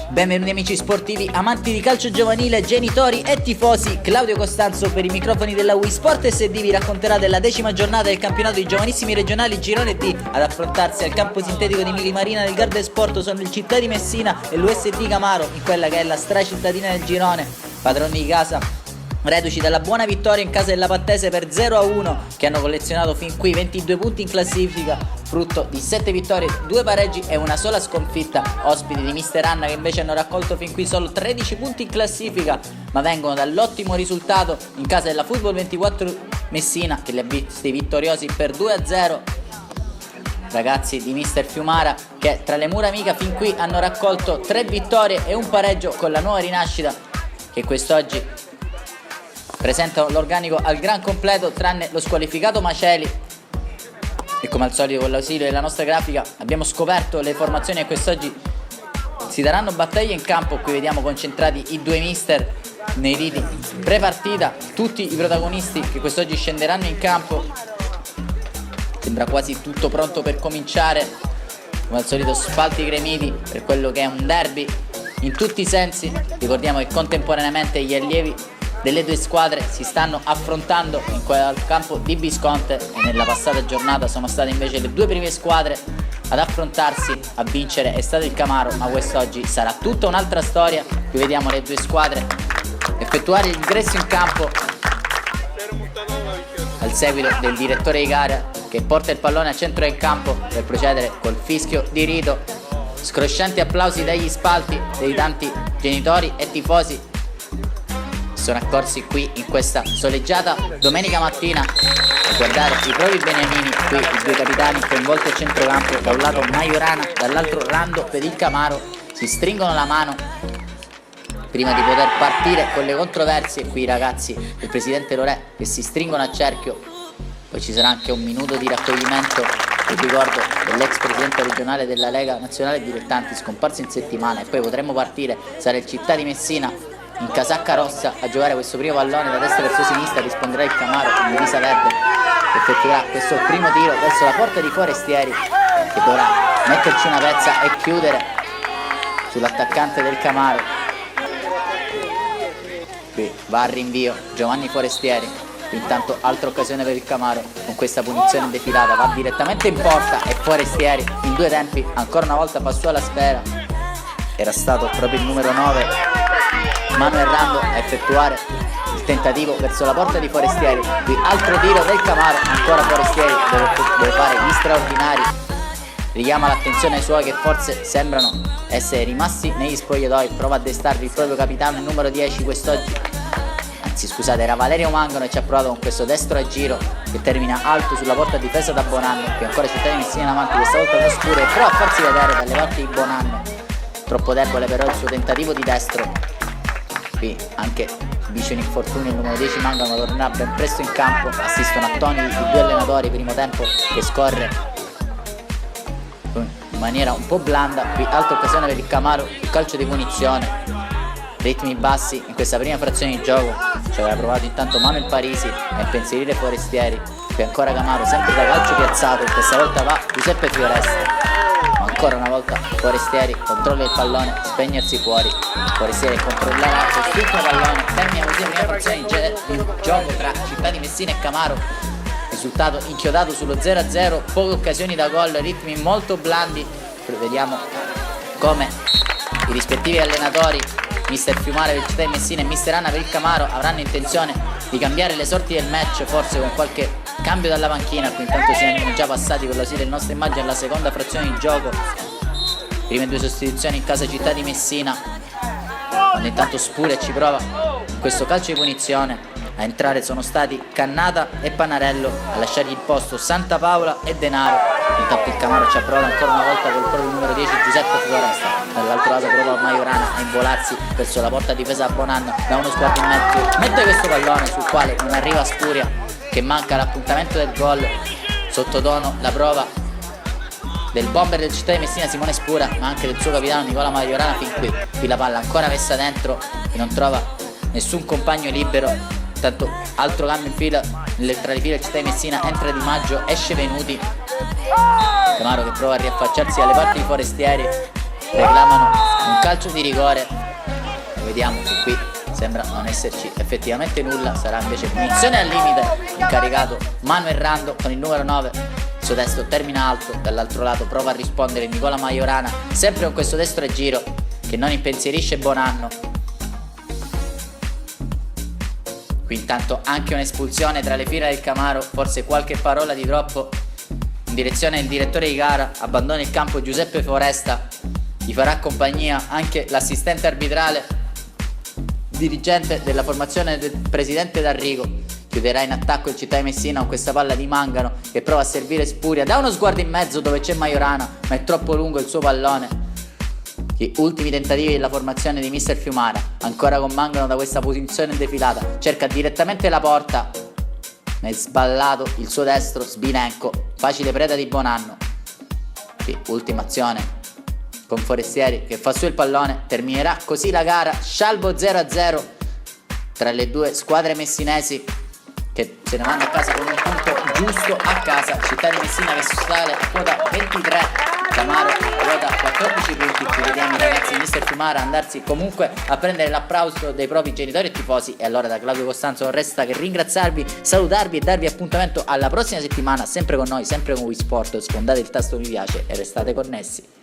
Benvenuti amici sportivi, amanti di calcio giovanile, genitori e tifosi. Claudio Costanzo per i microfoni della Wii Sport SD vi racconterà della 10ª giornata del campionato di giovanissimi regionali Girone D. Ad affrontarsi al campo sintetico di Mili Marina del Garda Sport sono il Città di Messina e l'USD Camaro, in quella che è la stracittadina del girone. Padroni di casa reduci dalla buona vittoria in casa della Pattese per 0-1, che hanno collezionato fin qui 22 punti in classifica, frutto di 7 vittorie, 2 pareggi e una sola sconfitta. Ospiti di Mister Anna, che invece hanno raccolto fin qui solo 13 punti in classifica, ma vengono dall'ottimo risultato in casa della Football 24 Messina, che li ha visti vittoriosi per 2-0. Ragazzi di Mister Fiumara, che tra le mura amiche fin qui hanno raccolto 3 vittorie e un pareggio con la nuova rinascita, che quest'oggi presentano l'organico al gran completo tranne lo squalificato Maceli. E come al solito, con l'ausilio della nostra grafica, abbiamo scoperto le formazioni che quest'oggi si daranno battaglie in campo. Qui vediamo concentrati i due mister nei riti pre-partita, tutti i protagonisti che quest'oggi scenderanno in campo. Sembra quasi tutto pronto per cominciare. Come al solito spalti gremiti per quello che è un derby in tutti i sensi. Ricordiamo che contemporaneamente gli allievi delle due squadre si stanno affrontando in quel campo di Visconte, e nella passata giornata sono state invece le due prime squadre ad affrontarsi. A vincere è stato il Camaro, ma quest'oggi sarà tutta un'altra storia. Qui vediamo le due squadre effettuare l'ingresso in campo al seguito del direttore di gara, che porta il pallone al centro del campo per procedere col fischio di rito. Scroscianti applausi dagli spalti dei tanti genitori e tifosi sono accorsi qui in questa soleggiata domenica mattina a guardare i propri beniamini. Qui i due capitani coinvolti al centrocampo, da un lato Majorana, dall'altro Rando per il Camaro, si stringono la mano prima di poter partire con le controversie. Qui i ragazzi del presidente Lorè che si stringono a cerchio. Poi ci sarà anche un minuto di raccoglimento in ricordo dell'ex presidente regionale della Lega Nazionale Dilettanti, scomparso in settimana, e poi potremo partire. Sarà il Città di Messina in casacca rossa a giocare questo primo pallone da destra verso sinistra. Risponderà il Camaro in divisa verde, che effettuerà questo primo tiro verso la porta di Forestieri, che dovrà metterci una pezza e chiudere sull'attaccante del Camaro. Qui va a rinvio Giovanni Forestieri. Intanto altra occasione per il Camaro con questa punizione defilata, va direttamente in porta e Forestieri in due tempi ancora una volta passò alla sfera. Era stato proprio il numero 9 Manuel Rando a effettuare il tentativo verso la porta di Forestieri. Qui altro tiro del Camaro, ancora Forestieri deve fare gli straordinari. Richiama l'attenzione ai suoi, che forse sembrano essere rimasti negli spogliatoi. Prova a destarvi il proprio capitano, il numero 10 quest'oggi, anzi scusate, era Valerio Mangano, e ci ha provato con questo destro a giro che termina alto sulla porta difesa da Bonanno. Qui ancora Città di Messina in avanti, questa volta con Scuro, e prova a farsi vedere dalle parti di Bonanno. Troppo debole però il suo tentativo di destro. Qui anche dice un infortunio, il numero 10 Mangano tornerà ben presto in campo. Assistono a toni i due allenatori, primo tempo che scorre in maniera un po' blanda. Qui altra occasione per il Camaro, il calcio di punizione, ritmi bassi in questa prima frazione di gioco. Ci aveva provato intanto Manuel Parisi a impensierire Forestieri. Qui ancora Camaro, sempre da calcio piazzato, questa volta va Giuseppe Fioresta. Ancora una volta Forestieri controlla il pallone, spegnersi fuori. Forestieri controllerà quest'ultimo pallone. Termina così la prima frazione di gioco tra Città di Messina e Camaro. Risultato inchiodato sullo 0-0, poche occasioni da gol, ritmi molto blandi. Vediamo come i rispettivi allenatori, Mister Fiumare per Città di Messina e Mister Anna per il Camaro, avranno intenzione di cambiare le sorti del match, forse con qualche cambio dalla panchina. Qui intanto siamo già passati con l'ausilio del nostro immagine alla seconda frazione di gioco. Prime due sostituzioni in casa Città di Messina, quando intanto Spure ci prova in questo calcio di punizione. A entrare sono stati Cannata e Panarello, a lasciargli il posto Santa Paola e Denaro. Intanto il Camaro ci ha provato ancora una volta col proprio numero 10 Giuseppe Floresta. Dall'altro lato prova Majorana a involarsi verso la porta difesa a Bonanno, da uno sguardo in mezzo mette questo pallone sul quale non arriva Spuria, che manca l'appuntamento del gol. Sottotono la prova del bomber del Città di Messina Simone Spura, ma anche del suo capitano Nicola Majorana fin qui. Qui la palla ancora messa dentro e non trova nessun compagno libero. Tanto altro cambio in fila, tra le file del Città di Messina entra Di Maggio, esce Venuti. Camaro che prova a riaffacciarsi dalle parti di Forestieri, reclamano un calcio di rigore. Vediamo che qui sembra non esserci effettivamente nulla, sarà invece punizione al limite, incaricato Manuel Rando con il numero 9, il suo destro termina alto, dall'altro lato prova a rispondere Nicola Majorana, sempre con questo destro a giro che non impensierisce Bonanno. Qui intanto anche un'espulsione tra le fila del Camaro, forse qualche parola di troppo in direzione del direttore di gara, abbandona il campo Giuseppe Foresta, gli farà compagnia anche l'assistente arbitrale, dirigente della formazione del presidente D'Arrigo. Chiuderà in attacco il Città di Messina con questa palla di Mangano che prova a servire Spuria, dà uno sguardo in mezzo dove c'è Majorana, ma è troppo lungo il suo pallone. Gli ultimi tentativi della formazione di mister Fiumara, ancora con Mangano da questa posizione defilata, cerca direttamente la porta, nel sballato il suo destro Sbinenko, facile preda di Bonanno. Qui ultima azione con Forestieri che fa su il pallone, terminerà così la gara, scialbo 0-0 tra le due squadre messinesi che se ne vanno a casa con un punto giusto a casa. Città di Messina che sale a quota 23, Camaro quota 14 punti. Qui vediamo i ragazzi di mister Fiumara andarsi comunque a prendere l'applauso dei propri genitori e tifosi. E allora da Claudio Costanzo non resta che ringraziarvi, salutarvi e darvi appuntamento alla prossima settimana, sempre con noi, sempre con Wii Sport. Sfondate il tasto mi piace e restate connessi.